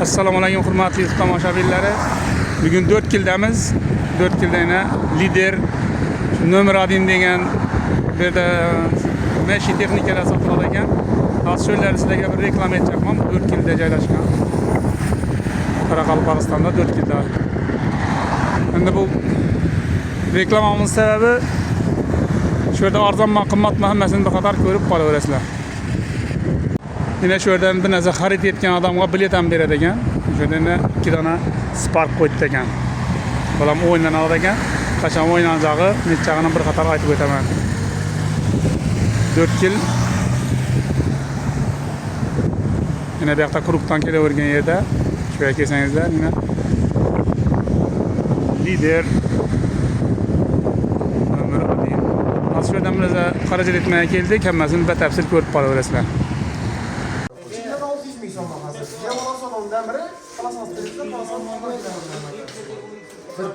Assalomu alaykum hurmatli tomoshabinlari. Bugun 4 kildamiz. 4 kilda yana lider nomer 1 degan bir yerda mashi texnikalar sotiladi ekan. Hozir sho'llarni sizlarga bir reklama etmoqman. 4 kilda joylashgan. Qoraqalpog'istonda 4 kilda. Endi bu reklamamiz sababi shu yerda arzonmi qimmatmi hammasini bir qator ko'rib qolaverasizlar. Yine şu yerden bir narsa xarid etgan odamga bilet ham beradi ekan. O'sha yerda 2 dona Spark qo'ydi ekan. Bolam o'yinlanadi ekan. Qachon o'ynanajagi, nechagini bir qator aytib o'taman. 4 yil. Yine bu yoqda Kurukdan kelavergan yerda, shu yerga kelsangizlar, yine lider nomer 1. Hozir shu yerdan bir narsa xarajat etmaya keldik, hammasini batafsil ko'rib qolaverasizlar.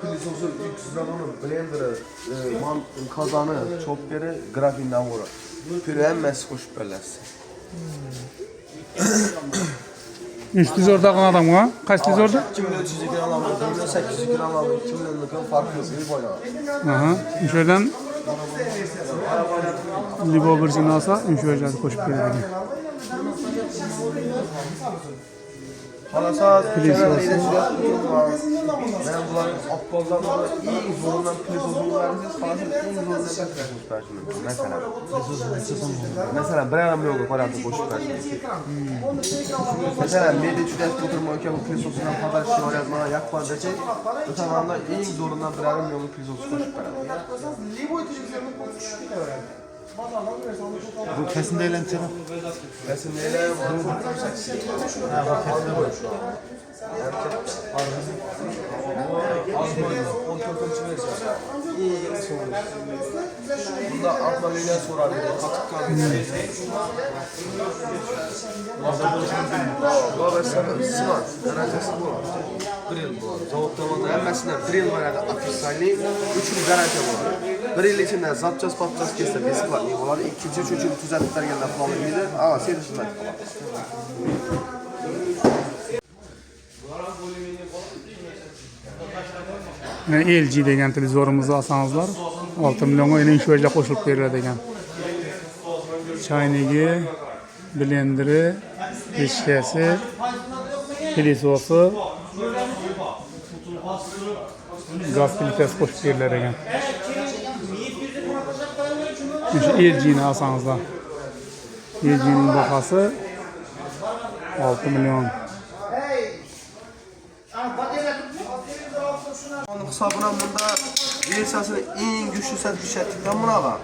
Pilisosu 300 liradan blenderi, kazanı, chopperi, grafinden vurur. Pürü hemmesi hoş belirsin. 300 orada kalan adam mı? Kaç düz orada? 2300 lira alalım, 2800 lira alalım, 2000 lira farklı bir boyuna. Aha. Şuradan Libo birisini alsa, şuradan koşup gelir. Halasaz, kenarıyla ben bunların aptallarla iyi zorundan pilisosu verdiğiniz halasaz en zorundan beklersiniz personel. Mesela bir adam yok parada koşup personel. Mesela medya çüdest oturmayken bu pilisosundan kadar şey var yazmana yakma diyecek. Bu tamamda en zorundan bir adam yok pilisosu koşup personel. Bu kesin değil lan canım. Kesin değil lan. Bunda Atmalıyla sorar bir de katık kaldı. Bu Sinan, derecesi bu. Bir yıl bu. Zavutlamada emmesinden bir yıl var afisali, 3 yıl derece bu. Bir yıl içinde zapacağız patacağız kesse besi var. Onlar ikinci, üçüncü düzenlikler geldi falan bilir. Ama seyircisinden falan. LG degan televizorimizni olsangizlar 6 millionga yine shu yerga qo'shilib beriladi ekan. Chaynigi, blenderi, pechkasi, pilisosi, gaz plitasi qo'shib berilar ekan. Shu LG'ni olsangizlar. LG'ning bahasi 6 million. Hesabına bunda Velsas'ın en güçlü sertleştikten buna var.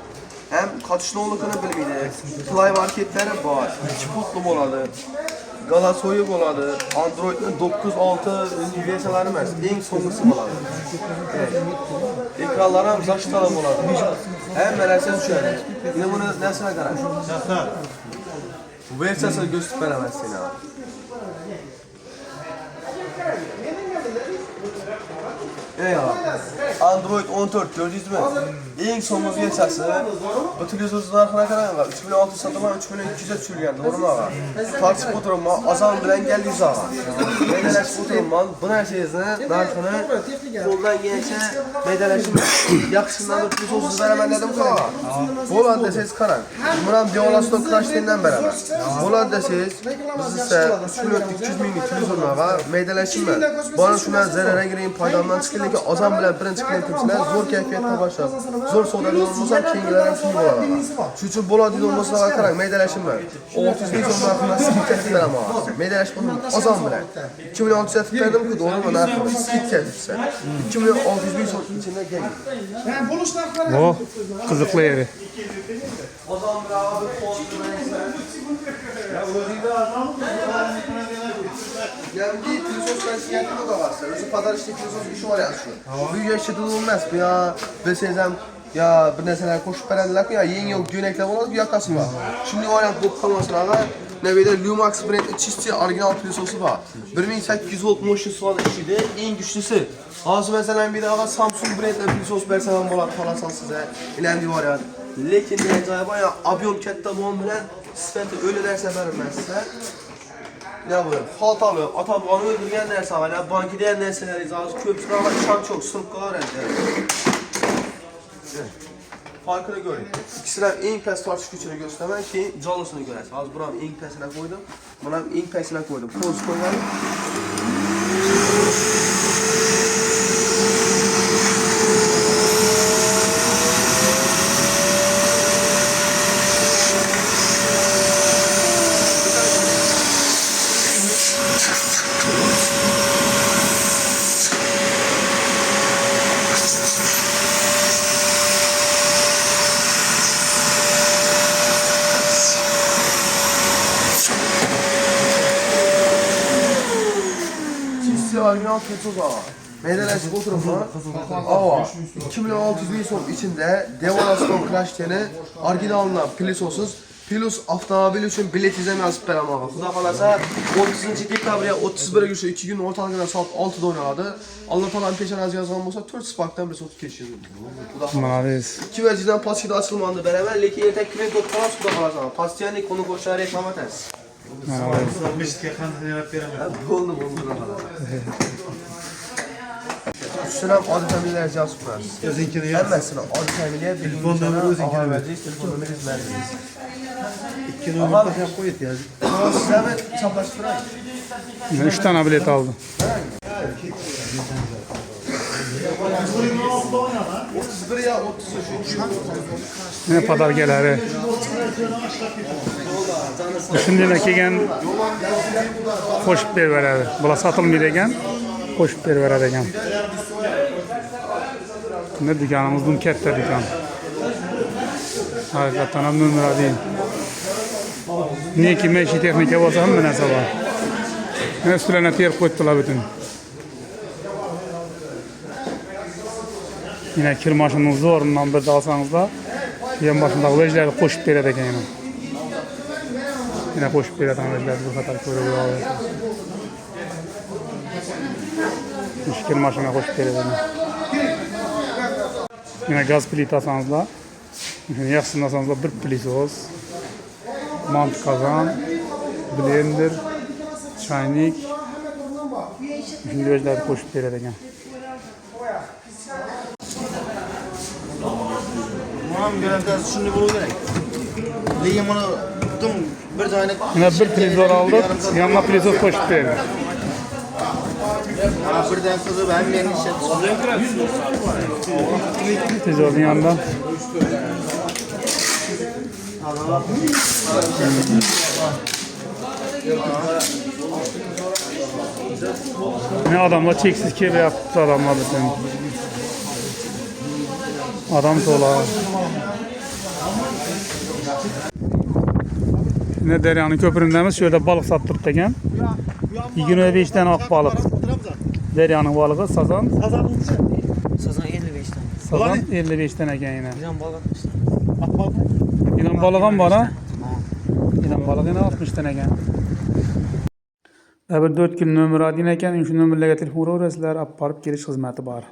Hem kaçışlıoğlukunu bilmeydi. Play marketleri var. 2 putlu oladı. Galasoyu oladı. Android'in 9.6 Velsa'ları var. En sonlusu oladı. Ekranlara hem zaş talep oladı. Hem melersiz şöyle. Yine bunu nesine karar? Bu Velsas'ı gösterip veremezsin abi. Eyvallah. Android 14 gördünüz mü? En son piyasası bu televizyonun arkana kadar var. 3600 satılan 3200'e sürüyen doğru mu var? Tartışıp oturma azam bilen geldiği zaman. Medeleşip oturma bu her şeyizde narkını koldan geçe medeleşip yakışından da televizyonsuz veremem dedim kala. Bolan deseniz karan. Bundan Biolaston Crash'tinden beraber. Bolan deseniz biz ise 300 milyon televizyonlar var. Medeleşip mi? Bana şuna zarara gireyim paydamdan çıkıyor. Ki azam bilen birinci klientimizler zor keyfiyette başlar. Zor soğudan olmazsa kendilerine suyu bolalar. Şu için bola değil olmasına bakarak meydeleşim var. O 30 bin sonra hakkında skit tehditler ama. Meydeleşim azam bilen. 2600 tehditlerdim ki doğru mu ne yapalım? Skit tehditler. 2600 bin sonra içinde geliyor. O kızıklı yeri. Azam bilen abi yani bir pilisos versiyonu da varsa, özü kadar işte pilisos işi var yazıyor. Bu yaşadığı olmaz bu ya, besezem ya bir neseler koşup verenler ya yeni yok dönekler olan yakası var. Şimdi o yani kopkamasına da ne böyle Lumax brand çizgi orijinal pilisosu var. 1800 volt motion soğan işi de en güçlüsü. Az mesela bir daha Samsung brand pilisos versen bolat falan size ilendi var ya. Lekin ne acaba ya abiyon kette bu bilen sıfatı öyle derse vermezse Ne bu? Haltalı, ata-babanı öldürgen nerse hala, banki diyen nerseler izahı, köpçün ama şan çok, sınıfkalar elde. Farkını görün. İkisinden en pes tartış gücünü göstermen ki canlısını görəsin. Az buram en pesine koydum, buna en pesine koydum. Poz koyalım. Orijinal Petrus ağa. Meydanlaşık oturumda ağa 2600 bin son içinde Devalaston Crash'teni orijinalına Plus avtomobil için bilet izlemez beramağı. Xuda qalasa 30 dekabrya 31 gün 2 gün ortalığına saat 6'da oynadı. Allah talan peşen az yazgan olsa 4 sparkdan bir sotu keçirdi. Malades. İki vəcizdən plaskida açılmandı bərabər, lekin ertək klient doktoran xuda qalasa. Pasiyanlik konu qoşular reklama təs. Müştəri xanını verib verəməm. Oldu. Üstünəm adı təmirlər cihaz kurarız. Özünkini yaz. Həmməsinə adı təmirlər Telefon nömrü özünkini ver. Telefon nömrü izlərdiniz. 2 nömrə baxıb qoy et yazı. Sizə mi çaplaşdırayım? 3 tane bilet aldım. 31 ya 33. Ne padar geleri. Şimdi kelgan qo'shib beradi. Bular sotilmaydi ekan, qo'shib beradi ekan. Ne dükanımız bu katta dükan. Hakikaten ham nomer değil. Neki meşi texnika bo'lsa hamma narsa bor. Üstüne terib qo'yibdilar bütün. Yine kir maşinimiz o'rnidan bir olsangizlar, yan başındagi vejlarni qo'shib beradi ekan yana. Yine qo'shib beradi vejlarni bu qator ko'rib olasiz. Kir maşina qo'shib beradi. Yine gaz plitasanızlar. Yaxşılasanızlar bir plitos, mant kazan, blender, çaynik. Şimdi vejlarni qo'shib beradi ekan. Mam garantiyasi shunday bo'lishi kerak. Lekin buni butun bir joyni Yine bir televizor aldık, yanına plitos qo'shib berdi. birdan qizib ham meni ishlatdi. Televizorun yanında. Ne adamlar çeksiz kere yaptı adamlar bütün. Adam sola. Ne Derya'nın köpründemiz şöyle balık sattırıp ekan. 25 tane ak balık. Derya'nın balığı sazan. Sazan 55 tane. Sazan 55 tane ekan yine. İran balık atmışlar. İnan balığı ham var ha. İnan balığı yine 60 tane ekan. Bir 4 gün nömür adın ekan, şu nömürlerge telefon uraverasizlar, olib borib kelish xizmati bor.